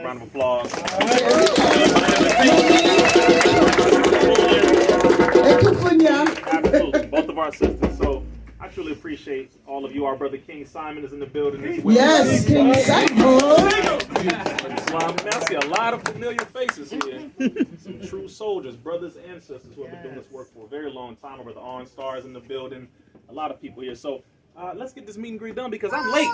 Round of applause. Absolutely, both of our sisters. So I truly appreciate all of you. Our brother King Simon is in the building as well. Yes, King Simon. I see a lot of familiar faces here. Some true soldiers, brothers and sisters who have been doing this work for a very long time. Our brother On Stars in the building. A lot of people here. So let's get this meet and greet done because I'm late.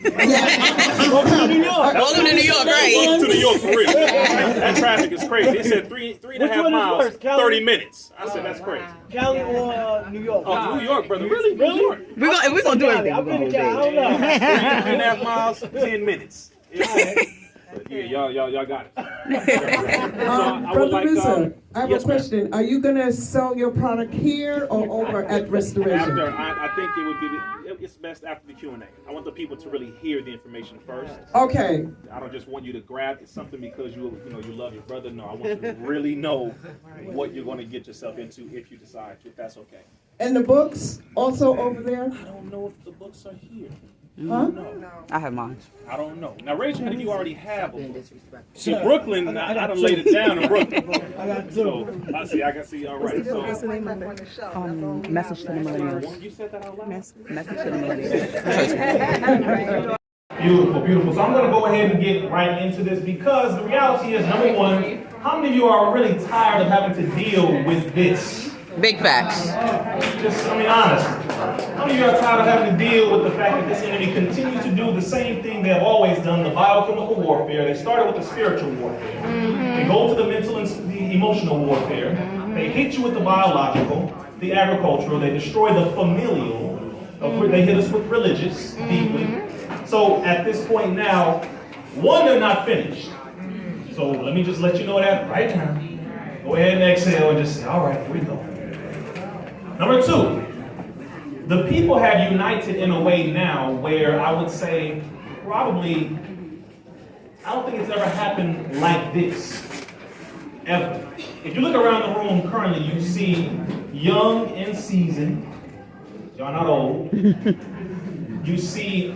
Welcome to New York. Welcome to New York, right? Welcome to New York for real. That traffic is crazy. They said three and a half miles, 30 minutes. I said that's crazy. Cali or New York? Oh, New York, brother. Really? New York. We're gonna do everything. I've been to Cali. I don't know. 3.5 miles, 10 minutes. But yeah, y'all got it. Brother Rizzo, I have a question. Are you going to sell your product here or over at Restoration? After, I think it would be, it's best after the Q&A. I want the people to really hear the information first. Okay. I don't just want you to grab something because you love your brother. No, I want you to really know what you're going to get yourself into if you decide to, if that's okay. And the books also over there? I don't know if the books are here. Huh? No. I have mine. I don't know. Now, raise your hand if you already have a book. See, Brooklyn, I done laid it down in Brooklyn. I got two. So, I can see, all right. So, Message to the millennials. you said that out loud? Message to the millennials. Beautiful, beautiful. So I'm going to go ahead and get right into this because the reality is, number one, how many of you are really tired of having to deal with this? Big facts. Just, honestly. How many of you are tired of having to deal with the fact that this enemy continues to do the same thing they have always done, the biochemical warfare? They started with the spiritual warfare. They go to the mental and the emotional warfare. They hit you with the biological, the agricultural. They destroy the familial. They hit us with religious, deeply. So at this point now, one, they're not finished. So let me just let you know that right now. Go ahead and exhale and just say, all right, here we go. Number two, the people have united in a way now where I would say probably, I don't think it's ever happened like this, ever. If you look around the room currently, you see young and seasoned, y'all not old. You see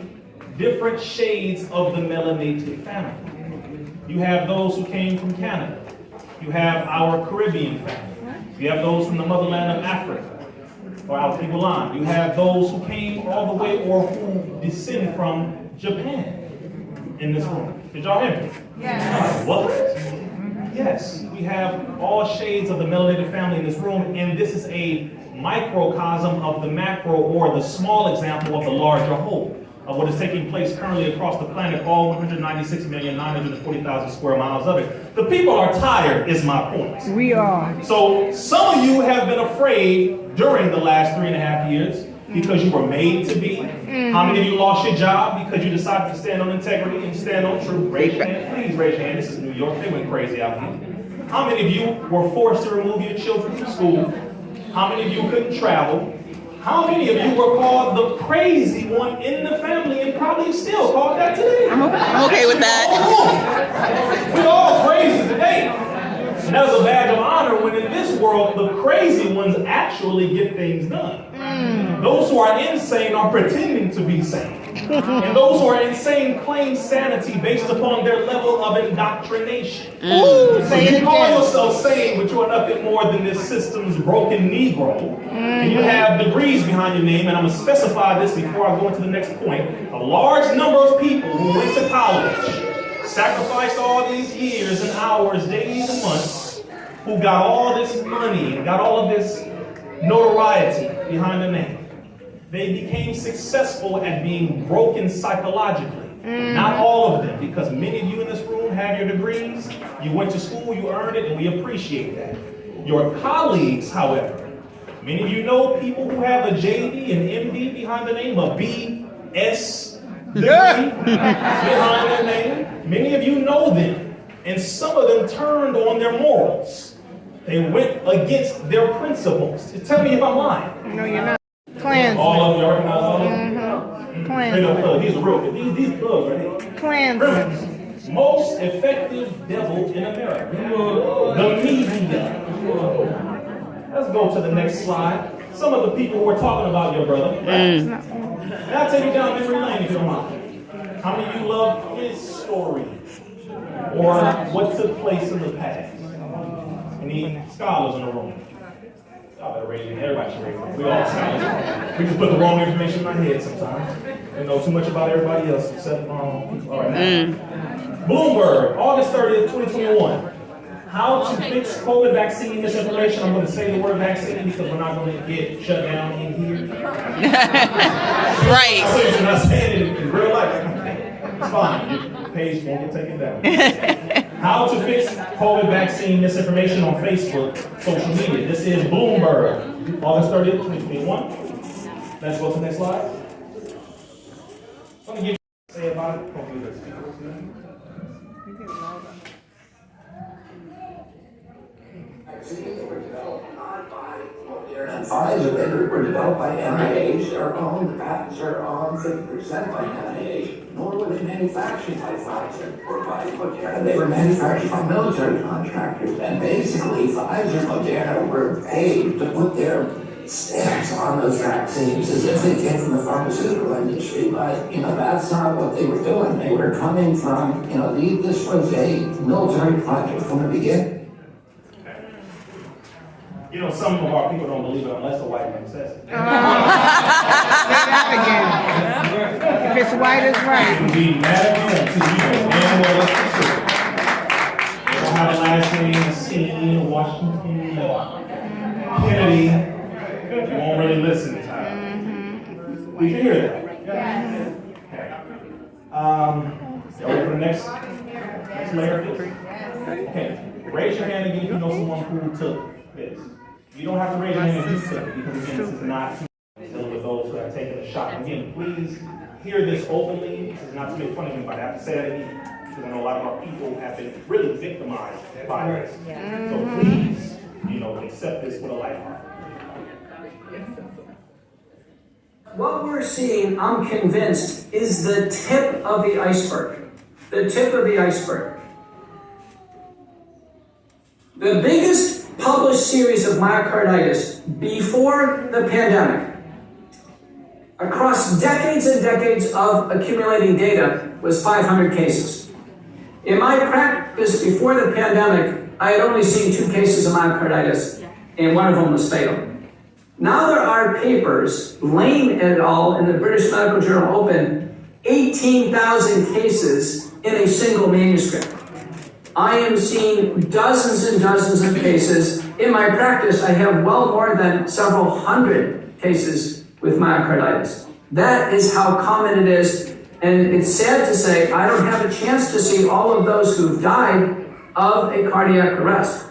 different shades of the melanated family. You have those who came from Canada. You have our Caribbean family. You have those from the motherland of Africa, or Al Tibulan. You have those who came all the way or who descend from Japan in this room. Did y'all hear me? Yes. What? Yes. We have all shades of the melanated family in this room, and this is a microcosm of the macro, or the small example of the larger whole, of what is taking place currently across the planet, all 196,940,000 square miles of it. The people are tired, is my point. We are. So some of you have been afraid during the last 3.5 years because you were made to be. How many of you lost your job because you decided to stand on integrity and stand on truth? Raise your hand. Please raise your hand. This is New York. They went crazy out here. How many of you were forced to remove your children from school? How many of you couldn't travel? How many of you were called the crazy one in the family and probably still called that today? I'm okay with that. We're all crazy today. And that is a badge of honor when in this world, the crazy ones actually get things done. Those who are insane are pretending to be sane. And those who are insane claim sanity based upon their level of indoctrination. So you call yourself sane, but you are nothing more than this system's broken Negro. And you have degrees behind your name, and I'm going to specify this before I go into the next point. A large number of people who went to college, sacrificed all these years and hours, days and months, who got all this money and got all of this notoriety behind their name. They became successful at being broken psychologically. Not all of them, because many of you in this room have your degrees. You went to school, you earned it, and we appreciate that. Your colleagues, however, many of you know people who have a JD and MD behind the name, a BS degree behind their name. Many of you know them, and some of them turned on their morals. They went against their principles. Tell me if I'm lying. No, you're not. Klansmen. All of you recognize all of them? Klansmen. These are real. These thugs right here. Klansmen. Most effective devil in America. The media. Let's go to the next slide. Some of the people who are talking about your brother. Now take you down memory lane if you don't mind. How many of you love his story? or what took place in the past? Any scholars in the room? Y'all better raise your hand. Everybody should raise their hand. We all scholars. We just put the wrong information in our head sometimes. We know too much about everybody else except all right now. Bloomberg, August 30th, 2021. How to fix COVID vaccine misinformation. I'm going to say the word vaccine because we're not going to get shut down in here. Right. So you're not saying it in real life. It's fine. Your page won't get taken down. How to fix COVID vaccine misinformation on Facebook, social media. This is Bloomberg, August 30th, 2021. Let's go to the next slide. I'm going to give you a say about it. Hopefully the speaker will see that. Pfizer, they were developed by NIH, they're owned, the patents are owned 50% by NIH, nor were they manufactured by Pfizer or by Moderna. They were manufactured by military contractors, and basically Pfizer and Moderna were paid to put their stamps on those vaccines as if they came from the pharmaceutical industry, but that's not what they were doing. They were coming from, this was a military project from the beginning. Some of our people don't believe it unless a white man says it. Say that again. If it's white, it's right. You can be mad at me until you know damn well that's the truth. They don't have a last name, C, Washington, Kennedy. You won't really listen to time. We can hear that. Okay. Y'all ready for the next layer? Okay. Raise your hand again if you know someone who took this. You don't have to raise your hand if you took it, because again, this is not dealing with those who have taken a shot. Again, please hear this openly. This is not to make fun of anybody. I have to say that again, because I know a lot of our people have been really victimized by this. So please, accept this with a light heart. What we're seeing, I'm convinced, is the tip of the iceberg. The tip of the iceberg. The biggest published series of myocarditis before the pandemic, across decades and decades of accumulating data, was 500 cases. In my practice before the pandemic, I had only seen 2 cases of myocarditis, and one of them was fatal. Now there are papers, Lane et al. In the British Medical Journal Open, 18,000 cases in a single manuscript. I am seeing dozens and dozens of cases. In my practice, I have well more than several hundred cases with myocarditis. That is how common it is. And it's sad to say, I don't have a chance to see all of those who've died of a cardiac arrest.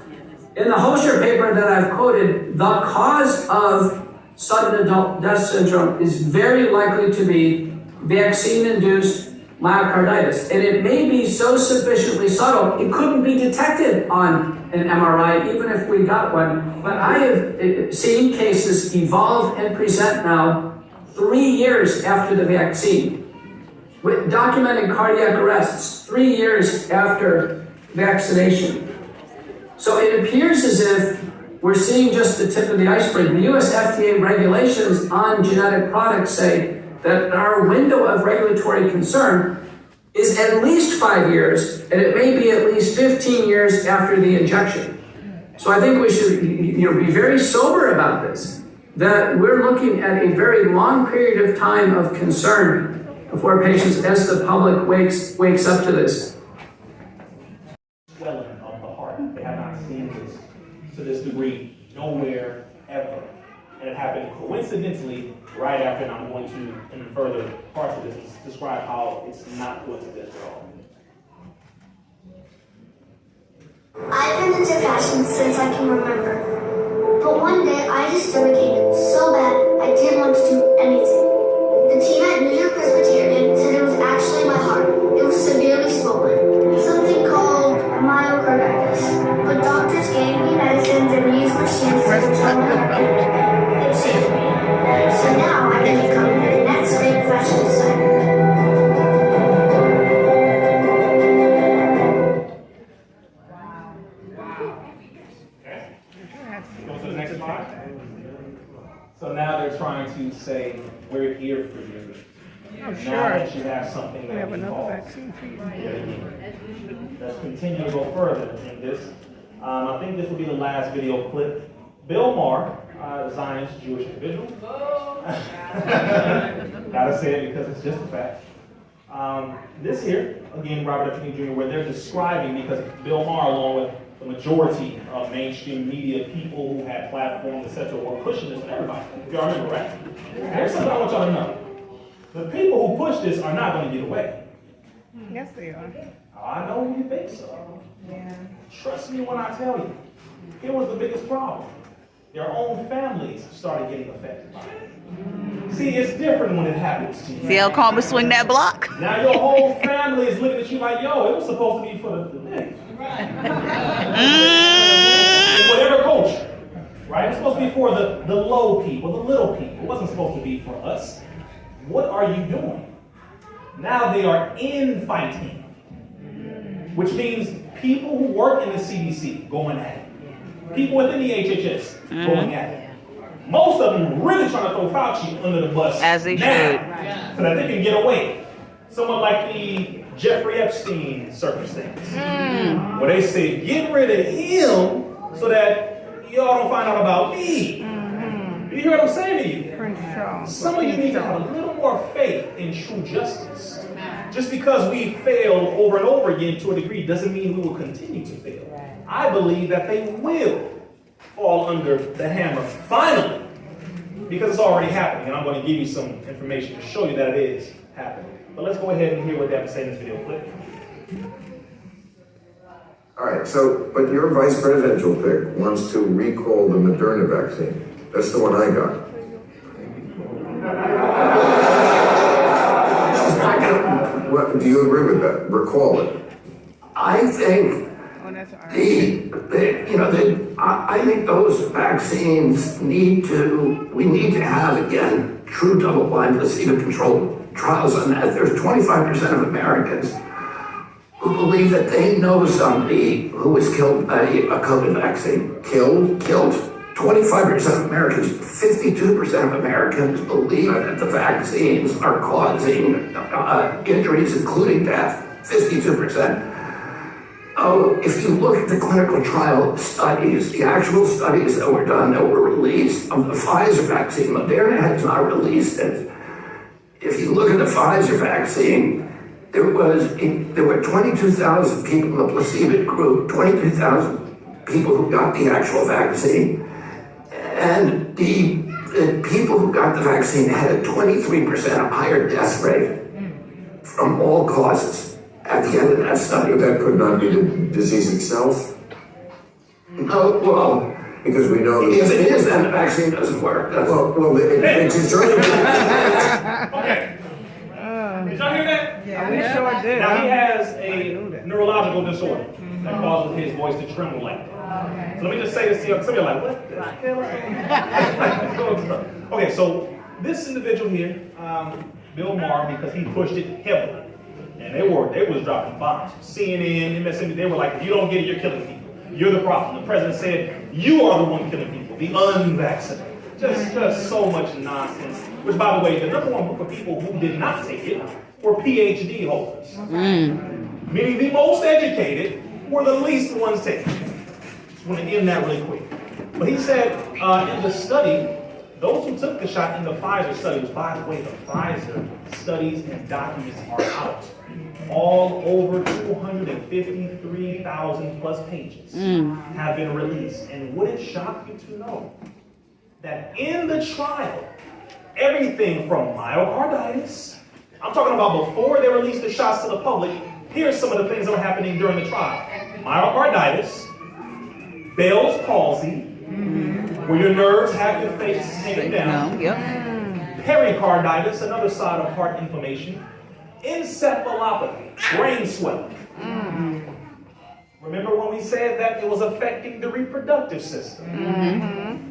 In the Hosher paper that I've quoted, the cause of sudden adult death syndrome is very likely to be vaccine-induced myocarditis. And it may be so sufficiently subtle, it couldn't be detected on an MRI, even if we got one. But I have seen cases evolve and present now 3 years after the vaccine, with documented cardiac arrests 3 years after vaccination. So it appears as if we're seeing just the tip of the iceberg. The US FDA regulations on genetic products say that our window of regulatory concern is at least 5 years, and it may be at least 15 years after the injection. So I think we should be very sober about this, that we're looking at a very long period of time of concern for patients as the public wakes up to this. Swelling of the heart. They have not seen this to this degree nowhere ever. And it happened coincidentally right after, and I'm going to, in further parts of this, describe how it's not coincidental at all. I've been into fashion since I can remember. But one day I just stomach ached so bad I didn't want to do anything. The team at New York Presbyterian said it was actually my heart. It was severely swollen. Something called myocarditis. But doctors gave me medicines and used machines to control my heartbeat. It saved me. So now I can become the next great fashion designer. Go to the next slide. So now they're trying to say, we're here for you. Oh, Now sure. that you have something We that have can another cause. vaccine for you. Let's continue to go further in this. I think this will be the last video clip. Bill Maher, Zionist Jewish individual. Gotta say it because it's just a fact. This here, again, Robert F. Kennedy Jr., where they're describing, because Bill Maher, along with the majority of mainstream media people who had platforms, etc., were pushing this on everybody. If y'all remember, right? Here's something I want y'all to know. The people who push this are not going to get away. Yes, they are. I know you think so. Yeah. Trust me when I tell you. Here was the biggest problem. Their own families started getting affected by it. See, it's different when it happens to you. See how Karma swing that block? Now your whole family is looking at you like, yo, it was supposed to be for the men. In whatever culture, right? It's supposed to be for the low people, the little people. It wasn't supposed to be for us. What are you doing? Now they are infighting, which means people who work in the CDC going at it. People within the HHS going at it. Most of them really trying to throw Fauci under the bus As they now, so that they can get away. Somewhat like the Jeffrey Epstein circumstance, where they say, get rid of him so that y'all don't find out about me. You hear what I'm saying to you? Prince Charles. Some of you need to have a little more faith in true justice. Just because we fail over and over again to a degree doesn't mean we will continue to fail. I believe that they will fall under the hammer finally, because it's already happening, and I'm going to give you some information to show you that it is happening. But let's go ahead and hear what they have to say in this video clip. All right, so, but your vice presidential pick wants to recall the Moderna vaccine. That's the one I got. What, do you agree with that? Recall it. I think Oh, that's all right. I think those vaccines we need to have, again, true double-blind placebo-controlled trials on that. There's 25% of Americans who believe that they know somebody who was killed by a COVID vaccine. Killed. 25% of Americans, 52% of Americans believe that the vaccines are causing injuries, including death. 52%. Oh, if you look at the clinical trial studies, the actual studies that were done, that were released of the Pfizer vaccine, Moderna has not released it. If you look at the Pfizer vaccine, there were 22,000 people in the placebo group, 22,000 people who got the actual vaccine. And the people who got the vaccine had a 23% higher death rate from all causes at the end of that study. But that could not be the disease itself? No, well, Because we know if that... it is, then the vaccine doesn't work. It's certainly... Okay. Did y'all hear that? Yeah, we sure did. Now he has a neurological disorder that causes his voice to tremble like that. So let me just say this to you. Some of you are like, what the hell is going on? Okay, so this individual here, Bill Maher, because he pushed it heavily. And they was dropping bombs. CNN, MSNBC, they were like, if you don't get it, you're killing people. You're the problem. The president said, you are the one killing people, the unvaccinated. Just so much nonsense. Which, by the way, the number one group of people who did not take it were PhD holders. Meaning the most educated were the least ones taking it. Just want to end that really quick. But he said in the study, those who took the shot in the Pfizer study, which, by the way, the Pfizer studies and documents are out. All over 253,000 plus pages have been released. And would it shock you to know that in the trial, everything from myocarditis, I'm talking about before they released the shots to the public, here's some of the things that were happening during the trial. Myocarditis, Bell's palsy, where your nerves have your face hanging down. Pericarditis, another side of heart inflammation. Encephalopathy, brain swelling. Remember when we said that it was affecting the reproductive system?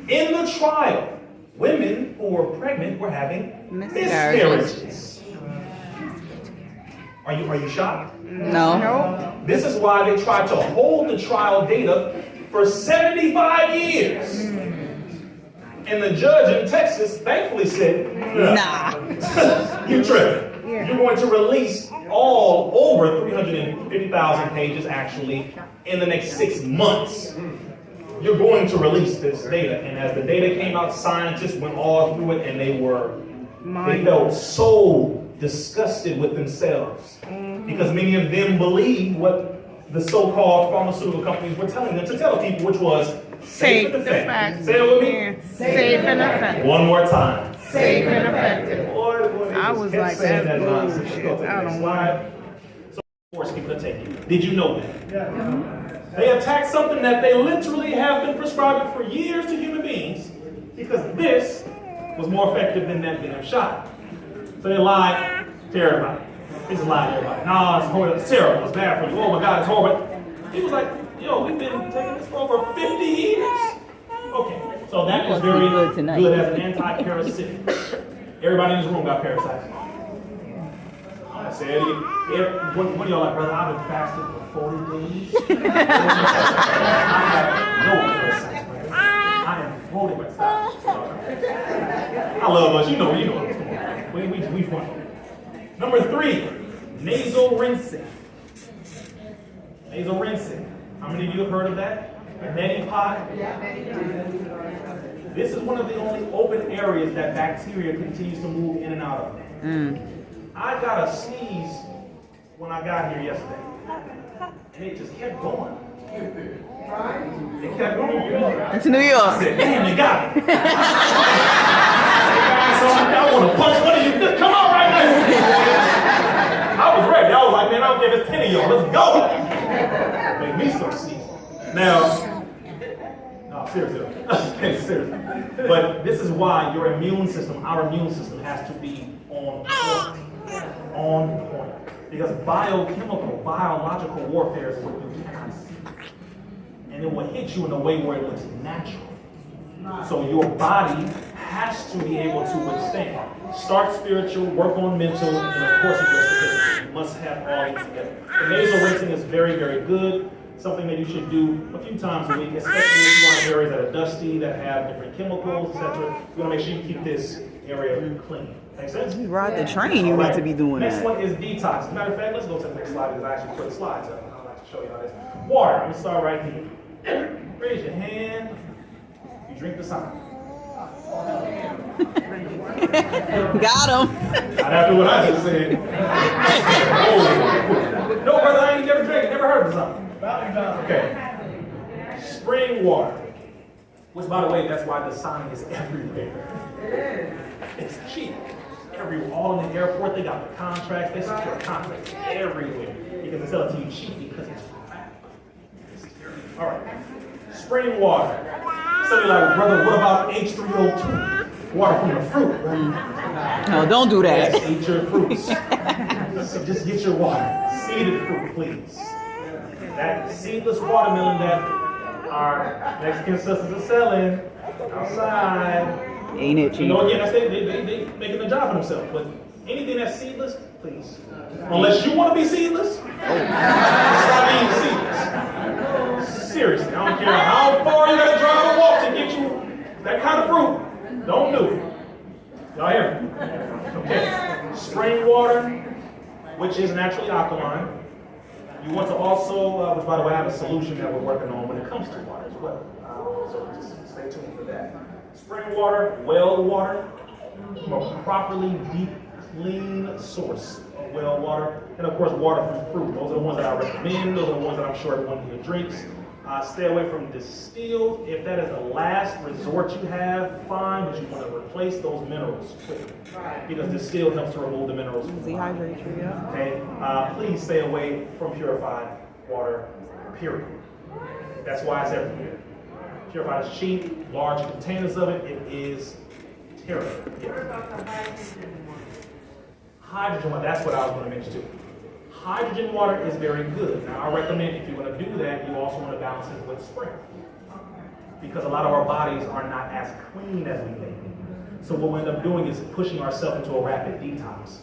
In the trial, women who were pregnant were having miscarriages. Are you shocked? No. This is why they tried to hold the trial data for 75 years. And the judge in Texas thankfully said, Nah. You tripping. You're going to release all over 350,000 pages actually in the next 6 months. You're going to release this data. And as the data came out, scientists went all through it and they felt so disgusted with themselves because many of them believed what the so-called pharmaceutical companies were telling them to tell people, which was safe and effective. Say it with me. Safe and effective. One more time. Safe and effective. Boy, I was kept like, saying that's that nonsense. bullshit. Go to the I next don't slide. So force people to take it. Did you know that? They attacked something that they literally have been prescribing for years to human beings because this was more effective than that damn shot. So they lied to everybody. They just lied to everybody. No, it's horrible. It's terrible. It's bad for you. Oh my God, it's horrible. He was like, yo, we've been taking this for over 50 years. Okay, so that is very good as an anti-parasitic. Everybody in this room got parasites. I said it again. What are y'all like, brother? I've been fasting for 40 days. I have no parasites, brother. I am fully parasites. I love us. You know. We fun. Number 3, nasal rinsing. Nasal rinsing. How many of you have heard of that? A neti pot? This is one of the only open areas that bacteria continues to move in and out of. I got a sneeze when I got here yesterday. And it just kept going. It kept going. It's New York. I said, damn, they got me. So I want to punch one of you. Just come on right now. I was ready. I was like, man, I don't give it's 10 of y'all. Let's go. Make me start sneezing. Now, no, seriously. Seriously. But this is why your immune system, our immune system, has to be on point. On point. Because biological warfare is what you cannot see. And it will hit you in a way where it looks natural. So your body has to be able to withstand. Start spiritual, work on mental, and of course your physical. You must have all these together. The nasal rinsing is very, very good. Something that you should do a few times a week, especially if you want areas that are dusty, that have different chemicals, etc. You want to make sure you keep this area clean. Make sense? You ride the train, you need to be doing Next that. one is detox. As a matter of fact, let's go to the next slide because I actually put slides up. I'd like to show you how this. Water. I'm going to start right here. Raise your hand. You drink the sign. Got him. Not after what I just said. Oh. No, brother, I ain't never drank, never heard of something. Okay. Spring water. Which, by the way, that's why the sign is everywhere. It's cheap. Everywhere. All in the airport, they got the contracts. They secure contracts everywhere. Because they sell it to you cheap because it's crap. All right. Spring water. Some of you are like, brother, what about H3O2? Water from the fruit, right? No, don't do that. Yes, eat your fruits. So just get your water. Seeded fruit, please. That seedless watermelon that our Mexican sisters are selling outside. Ain't it You cheap? know, again, they making a job for themselves. But anything that's seedless, please. Unless you want to be seedless, stop eating seedless. Seriously, I don't care how far you gotta drive or walk to get you that kind of fruit. Don't do it. Y'all hear me? Okay. Spring water, which is naturally alkaline. You want to also, which by the way, I have a solution that we're working on when it comes to water as well. So just stay tuned for that. Spring water, well water, from a properly deep, clean source of well water. And of course, water from fruit. Those are the ones that I recommend. Those are the ones that I'm sure everyone here drinks. Stay away from distilled. If that is the last resort you have, fine, but you want to replace those minerals quickly. Because distilled helps to remove the minerals. Dehydrate you, yeah. Okay? Please stay away from purified water, period. That's why it's everywhere. Purified is cheap, large containers of it, it is terrible. Yeah. Hydrogen water, that's what I was going to mention too. Hydrogen water is very good. Now, I recommend if you're going to do that, you also want to balance it with spring. Because a lot of our bodies are not as clean as we think. So what we end up doing is pushing ourselves into a rapid detox.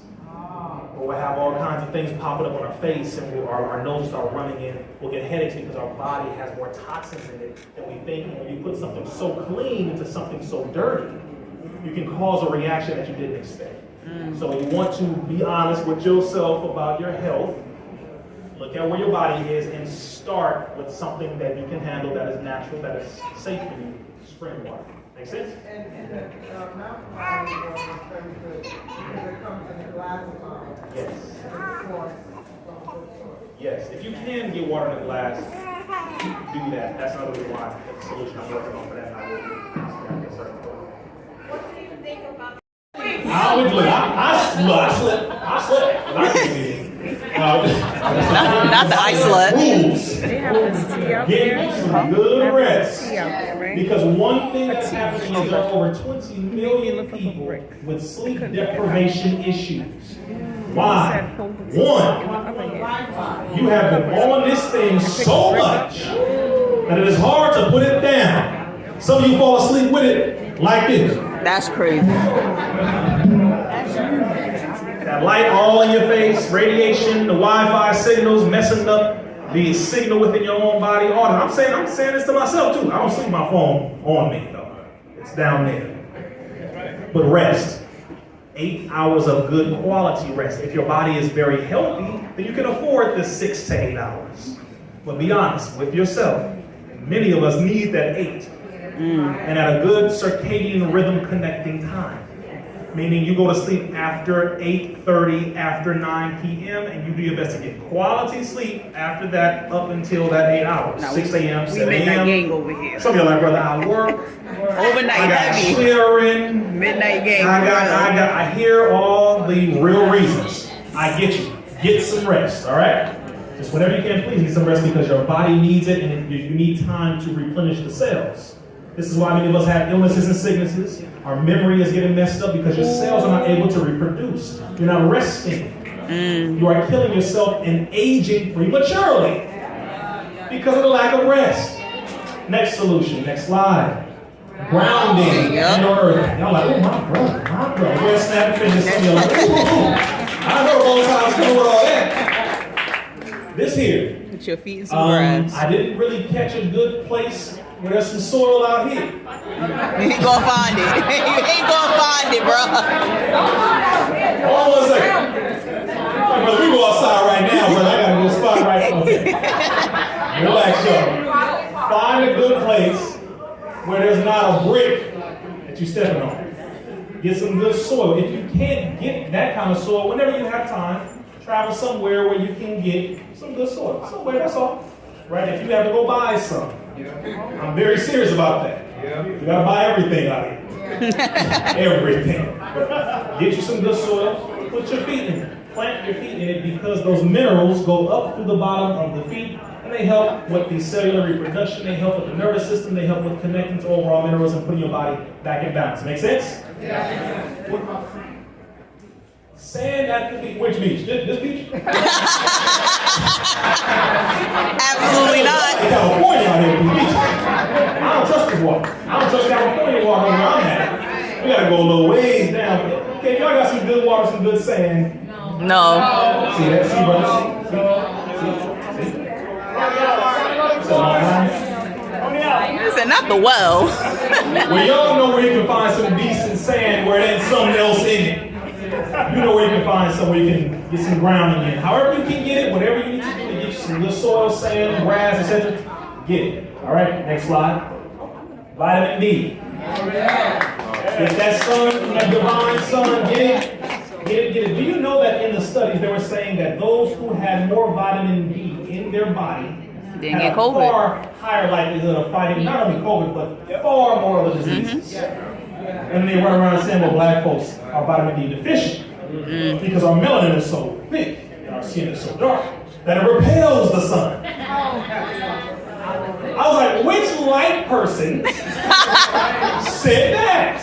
Or we'll have all kinds of things popping up on our face and our noses start running in. We'll get headaches because our body has more toxins in it than we think. And when you put something so clean into something so dirty, you can cause a reaction that you didn't expect. So you want to be honest with yourself about your health. Look at where your body is and start with something that you can handle, that is natural, that is safe for you. Spring water. Make sense? And the mountain water is very good because it comes in a glass bottle. Yes. Source. Yes. If you can get water in a glass, do that. That's another reason why the solution I'm working on for that. I would look. I slept. Not the ice slut. Rules. They have this tea out Get there. some good rest. Tea out there, right? Because one thing that's happening is there are over 20 million people with sleep deprivation issues. Why? One, you have been on this thing so much that it is hard to put it down. Some of you fall asleep with it like this. That's crazy. That light all in your face, radiation, the Wi-Fi signals messing up the signal within your own body. All that. I'm saying this to myself too. I don't sleep my phone on me though. It's down there. But rest. 8 hours of good quality rest. If your body is very healthy, then you can afford the 6 to 8 hours. But be honest with yourself. Many of us need that 8. And at a good circadian rhythm connecting time. Meaning you go to sleep after 8:30, after 9 p.m., and you do your best to get quality sleep after that up until that 8 hours. Now, 6 a.m., 7 midnight a.m. gang over here. Some of you are like, brother, I work. Overnight I got heavy. clearing. Midnight gang. I hear all the real reasons. I get you. Get some rest, all right? Just whenever you can, please get some rest because your body needs it and you need time to replenish the cells. This is why many of us have illnesses and sicknesses. Our memory is getting messed up because your cells are not able to reproduce. You're not resting. You are killing yourself and aging prematurely because of the lack of rest. Next solution, next slide. Grounding and earth. Y'all like, oh my brother. Go snap your fingers. Some of you like, ooh. I know both times coming with all that. This here. Put your feet in some grass. I didn't really catch a good place where there's some soil out here. You ain't gonna find it. You ain't gonna find it, bro. Hold on 1 second. Brother, we go outside right now, brother. I got a good spot right now. Okay. Relax, y'all. Find a good place where there's not a brick that you're stepping on. Get some good soil. If you can't get that kind of soil, whenever you have time, travel somewhere where you can get some good soil. Somewhere, that's all. Right? If you have to go buy some. I'm very serious about that. You gotta buy everything out here. Everything. Get you some good soil, put your feet in it. Plant your feet in it because those minerals go up through the bottom of the feet and they help with the cellular reproduction, they help with the nervous system, they help with connecting to overall minerals and putting your body back in balance. Make sense? Yeah. Sand at the beach. Which beach? This beach? Absolutely not. In California out here, this beach. I don't trust this water. I don't trust California water where I'm at. We gotta go a little ways down. Okay, y'all got some good water, some good sand. No. See that? See, brother? See? You said not the well. Well, y'all know where you can find some decent sand where there's something else in it. You know where you can find somewhere you can get some grounding in. However you can get it, whatever you need to do to get you some good soil, sand, grass, etc., get it. All right, next slide. Vitamin D. Get that sun, that divine sun, get it. Get it. Do you know that in the studies they were saying that those who had more vitamin D in their body Didn't had get a COVID. far higher likelihood of fighting not only COVID, but far more of the diseases. And they run around saying, well, black folks are vitamin D deficient because our melanin is so thick and our skin is so dark that it repels the sun. I was like, which light person said that?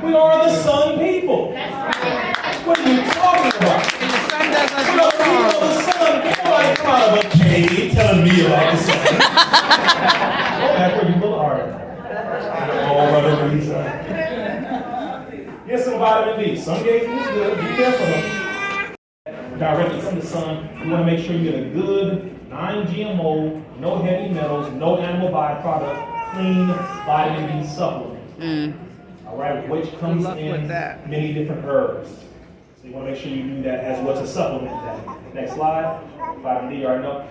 We are the sun people. What are you talking about? The sun doesn't You know, people of the sun, people like come out of a cave telling me about the sun. Go back where you look hard. Oh, brother, Lisa. Get some vitamin D. Sun gazing is good. Be careful. Directly from the sun, you want to make sure you get a good, non-GMO, no heavy metals, no animal byproduct, clean vitamin D supplement. All right, which comes luck in with that. many different herbs. So you want to make sure you do that as well to supplement that. Next slide. Vitamin D, you already know.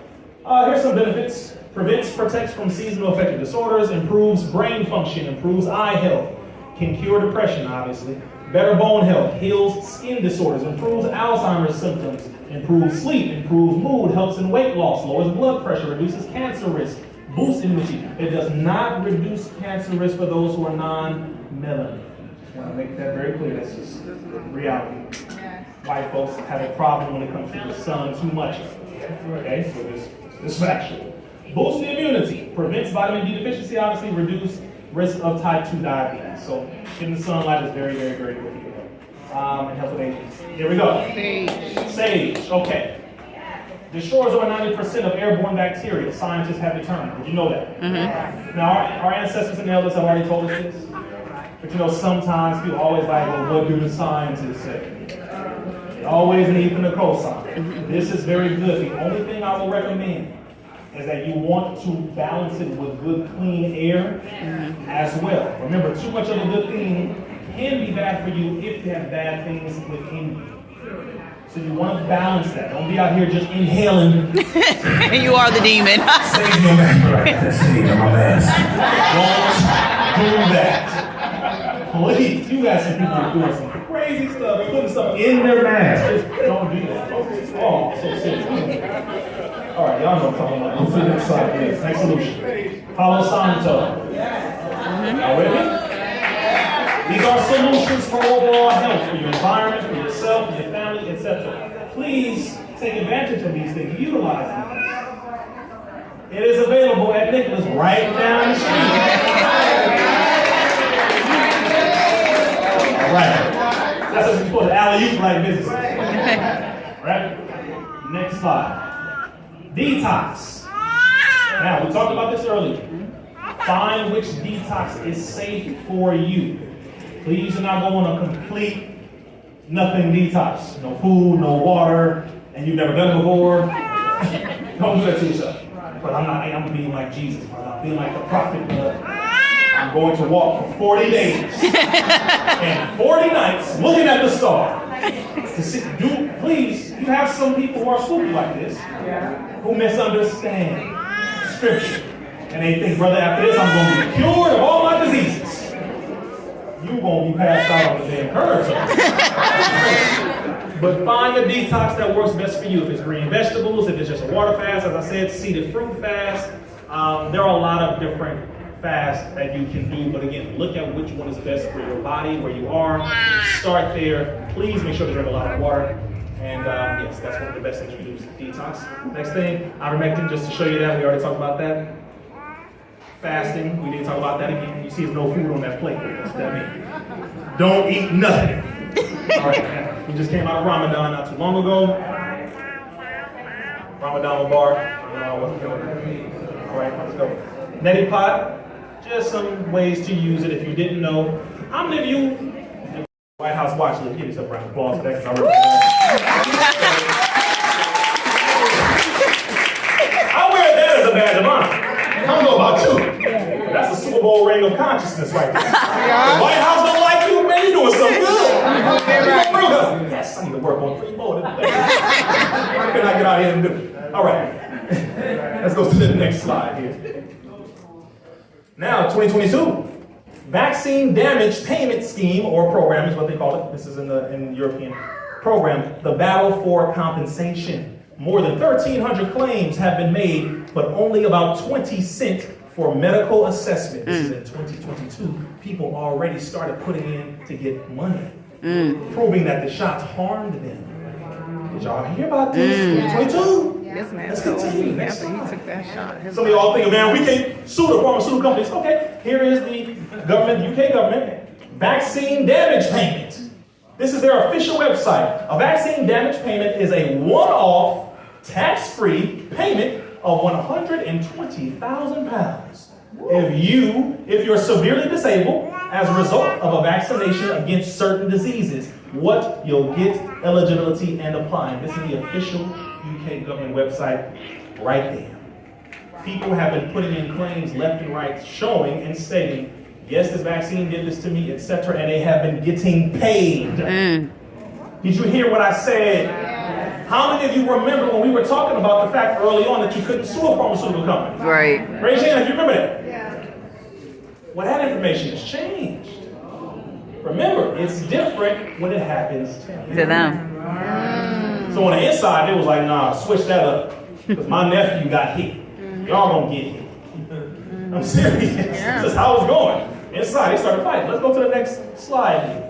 Here's some benefits. Prevents, protects from seasonal affective disorders, improves brain function, improves eye health, can cure depression, obviously. Better bone health, heals skin disorders, improves Alzheimer's symptoms, improves sleep, improves mood, helps in weight loss, lowers blood pressure, reduces cancer risk, boosts immunity. It does not reduce cancer risk for those who are non-melanin. I want to make that very clear. That's just reality. White folks have a problem when it comes to the sun too much. Okay, so this is factual. Boosts the immunity, prevents vitamin D deficiency, obviously reduce risk of type 2 diabetes. So getting the sunlight is very, very, very good for you. And helps with aging. Here we go. Sage, okay. Destroys over 90% of airborne bacteria, scientists have determined. Did you know that? Mm-hmm. Now, our ancestors and elders have already told us this. But you know, sometimes people always like, well, what do the scientists say? They always need the cosign. Mm-hmm. This is very good. The only thing I will recommend is that you want to balance it with good, clean air as well. Remember, too much of a good thing can be bad for you if you have bad things within you. So you want to balance that. Don't be out here just inhaling. You are the demon. Save your mask. That's sage on my mask. Don't do that. Please, you got some people doing some crazy stuff. They're putting stuff in their mask. Just don't do that. Oh, so serious. All right, y'all know what I'm talking about. Let's see the next slide, please. Next solution. Palo Santo. Y'all with me? These are solutions for overall health, for your environment, for yourself, for your family, etc. Please take advantage of these things. Utilize them. It is available at Nicholas right down the street. All right. That's what you're supposed to alley-oop like business. Right? Next slide. Detox. Now, we talked about this earlier. Find which detox is safe for you. Please do not go on a complete nothing detox. No food, no water, and you've never done it before. Don't do that to yourself. But I'm being like Jesus, I'm being like the prophet. I'm going to walk for 40 days and 40 nights looking at the star. Please, you have some people who are stupid like this, who misunderstand Scripture. And they think, brother, after this, I'm going to be cured of all my diseases. You're going to be passed out on the damn curve. But find a detox that works best for you. If it's green vegetables, if it's just a water fast, as I said, seeded fruit fast. There are a lot of different fasts that you can do. But again, look at which one is best for your body, where you are. Start there. Please make sure to drink a lot of water. And yes, that's one of the best things you do is detox. Next thing, ivermectin, just to show you that. We already talked about that. Fasting, we didn't talk about that again. You see there's no food on that plate. That's what that means. Don't eat nothing. All right, we just came out of Ramadan not too long ago. Ramadan Mubarak. All right, let's go. Neti pot, just some ways to use it if you didn't know. How many of you, White House watch list, give yourself a round of applause for that. I wear that as a badge of honor. I don't know about you. That's a Super Bowl ring of consciousness right there. The White House don't like you, man, you're doing something good. Yes, I need to work on 3 more. What can I get out here and do? All right. Let's go to the next slide here. Now, 2022. Vaccine damage payment scheme or program is what they call it. This is in the European program. The battle for compensation. More than 1,300 claims have been made, but only about 20 cents for medical assessment. This is in 2022. People already started putting in to get money, proving that the shots harmed them. Did y'all hear about this? 2022. Yes, man. Let's continue. Next After he slide. took that shot. Some of y'all thinking, man, we can't sue the pharmaceutical companies. Okay, here is the government, UK government, vaccine damage payment. This is their official website. A vaccine damage payment is a one-off, tax-free payment of £120,000 if you're severely disabled as a result of a vaccination against certain diseases. What you'll get, eligibility, and applying. This is the official UK government website right there. People have been putting in claims left and right showing and stating Yes, this vaccine did this to me, etc., and they have been getting paid. Did you hear what I said? How many of you remember when we were talking about the fact early on that you couldn't sue a pharmaceutical company? Right. Raise your hand if you remember that. Well, that information has changed. Remember, it's different when it happens To them. So on the inside, it was like, nah, switch that up. Because my nephew got hit. Y'all gonna get hit. I'm serious. This is how it's going. Inside, they started fighting. Let's go to the next slide here.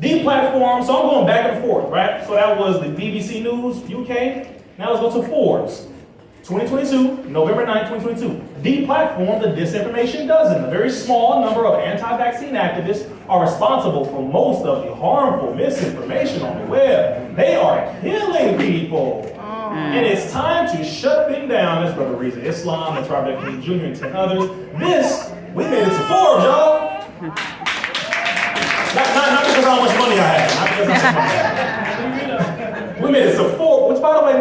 Deplatform, so I'm going back and forth, right? So that was the BBC News, UK. Now let's go to Forbes. 2022, November 9, 2022. Deplatform the Disinformation Dozen. A very small number of anti-vaccine activists are responsible for most of the harmful misinformation on the web. They are killing people. And it's time to shut them down. That's Brother Reza Islam, that's Robert F. Kennedy Jr., and 10 others. We made it to Forbes, y'all. Not because of how much money I had. Not because of how much money I had. We made it to Forbes, which, by the way,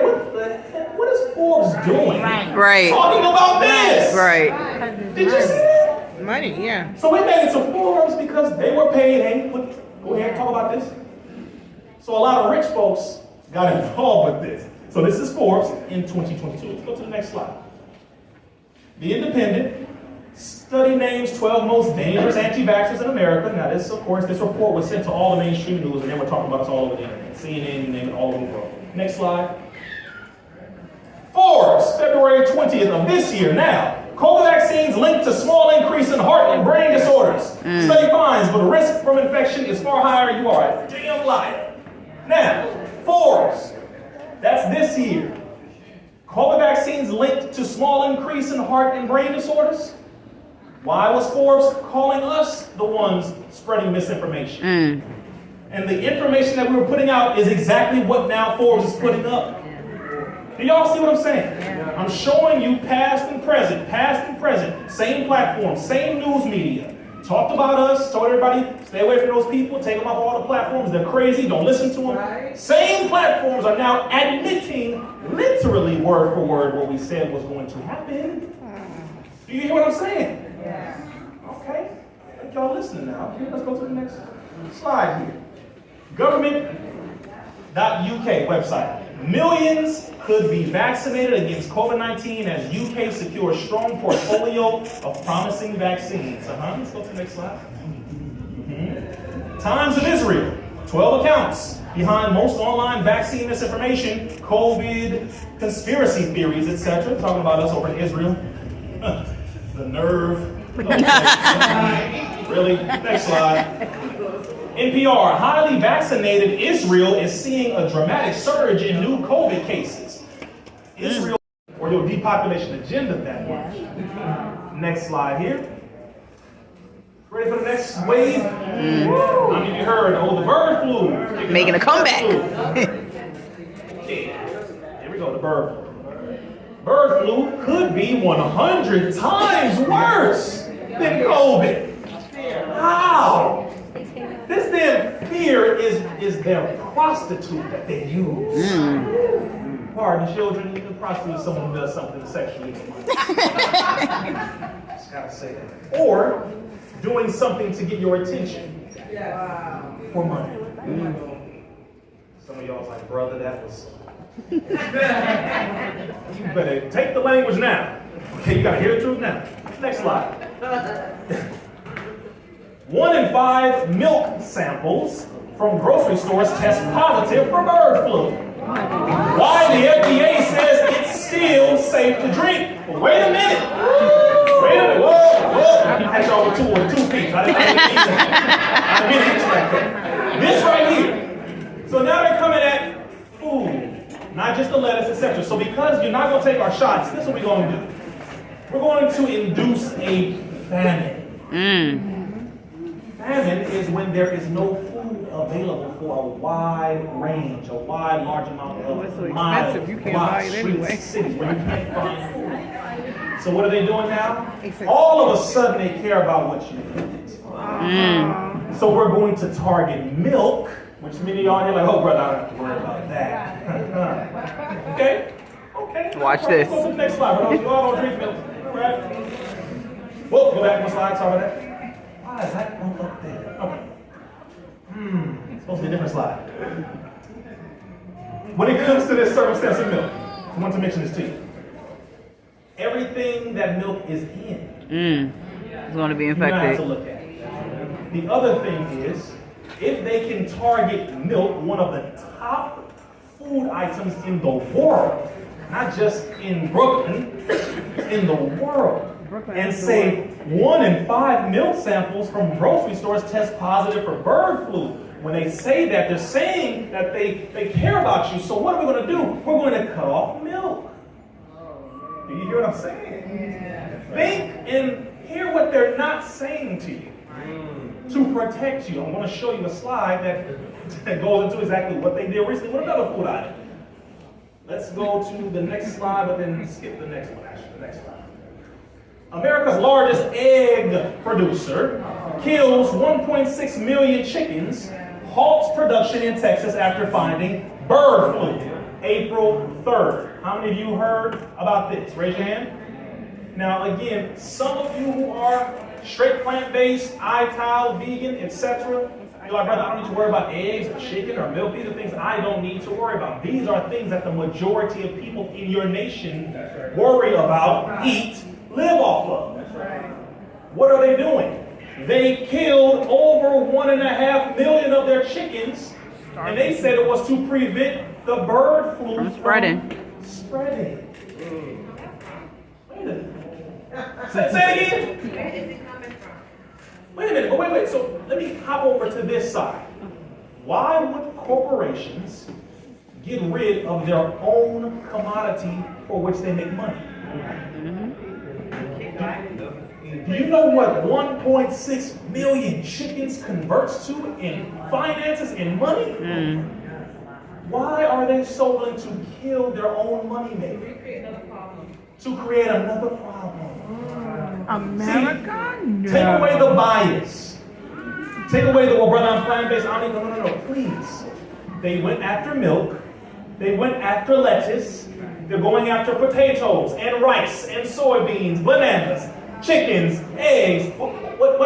what is Forbes doing? Right. Talking about this. Right. Did you see that? Money, yeah. So we made it to Forbes because they were paid. Hey, go ahead and talk about this. So a lot of rich folks got involved with this. So this is Forbes in 2022. Let's go to the next slide. The Independent study names 12 most dangerous anti-vaxxers in America. Now this, of course, this report was sent to all the mainstream news, and then we're talking about this all over the internet. CNN, you name it, all over the world. Next slide. Forbes, February 20th of this year. Now, COVID vaccines linked to small increase in heart and brain disorders. Study finds, but risk from infection is far higher. You are a damn liar. Now, Forbes, that's this year. COVID vaccines linked to small increase in heart and brain disorders. Why was Forbes calling us the ones spreading misinformation? And the information that we were putting out is exactly what now Forbes is putting up. Do y'all see what I'm saying? I'm showing you past and present, same platform, same news media. Talked about us, told everybody, stay away from those people, take them off all the platforms, they're crazy, don't listen to them. Same platforms are now admitting, literally word for word, what we said was going to happen. Do you hear what I'm saying? Okay, I think y'all listening now. Okay, let's go to the next slide here. Government.uk website. Millions could be vaccinated against COVID-19 as UK secures strong portfolio of promising vaccines. Let's go to the next slide. Times of Israel. 12 accounts behind most online vaccine misinformation, COVID, conspiracy theories, etc. Talking about us over in Israel. The nerve. Really? Next slide. NPR, highly vaccinated Israel is seeing a dramatic surge in new COVID cases. Israel, or your depopulation agenda that much. Next slide here. Ready for the next wave? How many of you heard? The bird flu. Making a comeback. Here we go, the bird flu. Bird flu could be 100 times worse than COVID. How? This damn fear is their prostitute that they use. Pardon, children, you can prostitute someone who does something sexually for money. Just gotta say that. Or doing something to get your attention for money. Some of y'all's like, brother, that was. You better take the language now. Okay, you gotta hear the truth now. Next slide. 1 in 5 milk samples from grocery stores test positive for bird flu. Why the FDA says it's still safe to drink? Well, wait a minute. Whoa. I had y'all with two feet. I didn't get it. This right here. So now they're coming at food, not just the lettuce, etc. So because you're not going to take our shots, this is what we're going to do. We're going to induce a famine. Famine is when there is no food available for a wide range, large amount of it's so expensive, you can't buy it anyway. Cities where you can't find food. So what are they doing now? All of a sudden they care about what you eat. So we're going to target milk, which many of y'all are like, oh brother, I don't have to worry about that. Okay. Watch this. Let's go to the next slide. You all don't drink milk. All right. Well, go back one slide, sorry about that. Why is that one up there? Okay. It's supposed to be a different slide. When it comes to this circumstance of milk, I want to mention this to you. Everything that milk is in, It's going to be you now have to infected. look at. The other thing is, if they can target milk, one of the top food items in the world, not just in Brooklyn, in the world, and say 1 in 5 milk samples from grocery stores test positive for bird flu. When they say that, they're saying that they care about you. So what are we going to do? We're going to cut off milk. Do you hear what I'm saying? Think and hear what they're not saying to you to protect you. I want to show you a slide that goes into exactly what they did recently with another food item. Let's go to the next slide, but then skip the next one, actually, the next slide. America's largest egg producer kills 1.6 million chickens, halts production in Texas after finding bird flu. April 3rd. How many of you heard about this? Raise your hand. Now again, some of you who are straight plant-based, ITIL, vegan, etc., you're like, brother, I don't need to worry about eggs or chicken or milk. These are things I don't need to worry about. These are things that the majority of people in your nation worry about, eat, live off of. What are they doing? They killed over 1.5 million of their chickens, and they said it was to prevent the bird flu From spreading. Wait a minute. Say it again. Wait a minute. Wait. So let me hop over to this side. Why would corporations get rid of their own commodity for which they make money? Do you know what 1.6 million chickens converts to in finances, in money? Why are they so willing to kill their own money maker? To create another problem. America? See, take away the bias. Take away the, well, brother, I'm plant-based. I don't even, no, please. They went after milk. They went after lettuce. They're going after potatoes and rice and soybeans, bananas, chickens, eggs. What?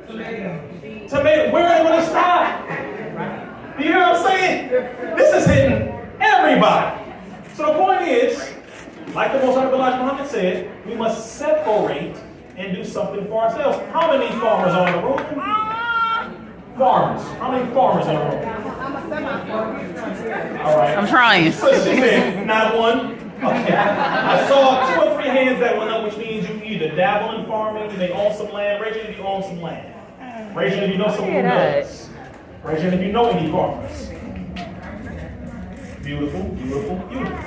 Tomato. Where are they going to stop? Do you hear what I'm saying? This is hitting everybody. So the point is, like the Most Honorable Elijah Muhammad said, we must separate and do something for ourselves. How many farmers are in the room? Farmers. How many farmers are in the room? All right. I'm trying. So she said, not one. Okay. I saw 2 or 3 hands that went up, which means you either dabble in farming, you may own some land. Raise your hand if you own some land. Raise your hand if you know someone who does. Raise your hand if you know any farmers. Beautiful, beautiful, beautiful.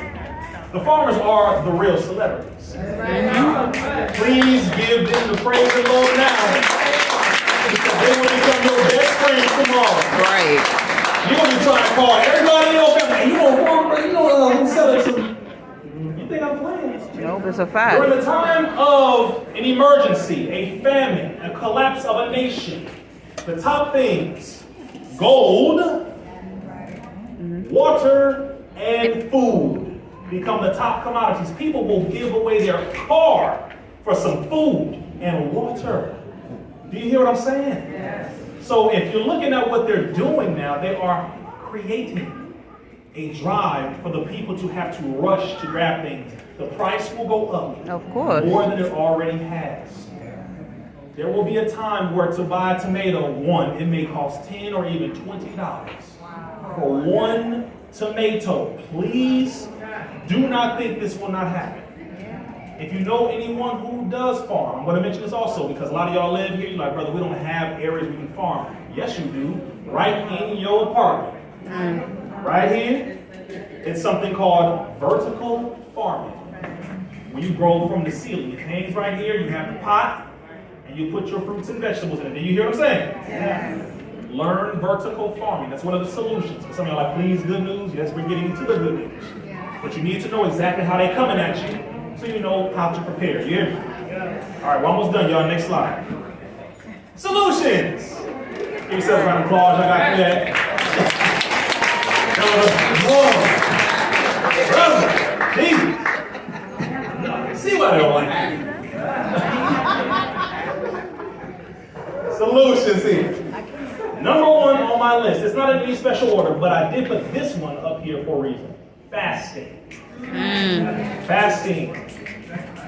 The farmers are the real celebrities. Please give them the praise and love now. Because they will become your best friends tomorrow. Right. You're going to be trying to call everybody in your family. You know, farmer, you know, I'm selling some. You think I'm playing? Nope, it's a fact. During the time of an emergency, a famine, a collapse of a nation, the top things: gold, water, and food become the top commodities. People will give away their car for some food and water. Do you hear what I'm saying? Yes. So if you're looking at what they're doing now, they are creating a drive for the people to have to rush to grab things. The price will go up. Of course. More than it already has. There will be a time where to buy a tomato, it may cost $10 or even $20 for one tomato. Please do not think this will not happen. If you know anyone who does farm, I'm going to mention this also because a lot of y'all live here, you're like, brother, we don't have areas we can farm. Yes, you do. Right in your apartment. Right here, it's something called vertical farming. When you grow from the ceiling, it hangs right here, you have the pot, and you put your fruits and vegetables in it. Do you hear what I'm saying? Yeah. Learn vertical farming. That's one of the solutions. Some of y'all are like, please, good news. Yes, we're getting into the good news. But you need to know exactly how they're coming at you so you know how to prepare. You hear me? All right, we're almost done, y'all. Next slide. Solutions. Give yourself a round of applause. Y'all got that. See what I don't like. solutions here. Number one on my list, it's not in any special order, but I did put this one up here for a reason. Fasting. Fasting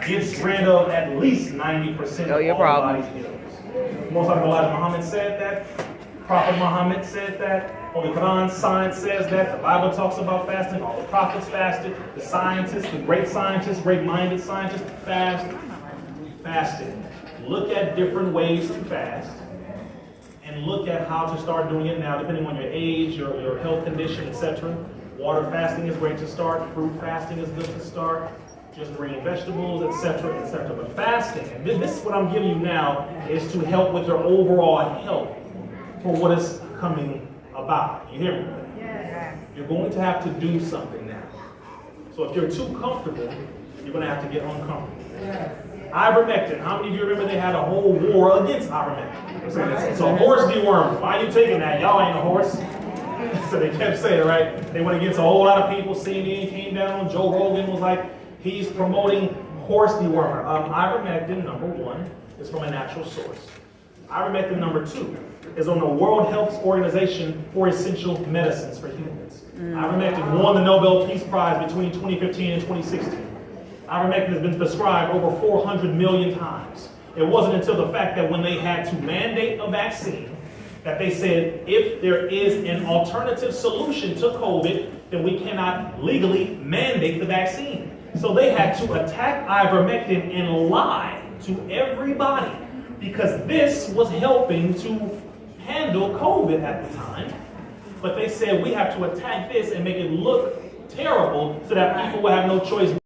gets rid of at least 90% of your all problem. body's ills. Most of Elijah Muhammad said that. Prophet Muhammad said that. Holy Quran, science says that. The Bible talks about fasting. All the prophets fasted. The scientists, the great scientists, great-minded scientists fasted. Look at different ways to fast. And look at how to start doing it now, depending on your age, your health condition, etc. Water fasting is great to start. Fruit fasting is good to start. Just green vegetables, etc., etc. But fasting, and this is what I'm giving you now, is to help with your overall health for what is coming about. You hear me? Yes. You're going to have to do something now. So if you're too comfortable, you're going to have to get uncomfortable. Yes. Ivermectin. How many of you remember they had a whole war against ivermectin? It's a horse dewormer. Why are you taking that? Y'all ain't a horse. So they kept saying, right? They went against a whole lot of people. CNN came down. Joe Rogan was like, he's promoting horse dewormer. Ivermectin, number one, is from a natural source. Ivermectin, number two, is on the World Health Organization for essential medicines for humans. Ivermectin won the Nobel Peace Prize between 2015 and 2016. Ivermectin has been prescribed over 400 million times. It wasn't until the fact that when they had to mandate a vaccine that they said, if there is an alternative solution to COVID, then we cannot legally mandate the vaccine. So they had to attack ivermectin and lie to everybody because this was helping to handle COVID at the time. But they said we have to attack this and make it look terrible so that people will have no choice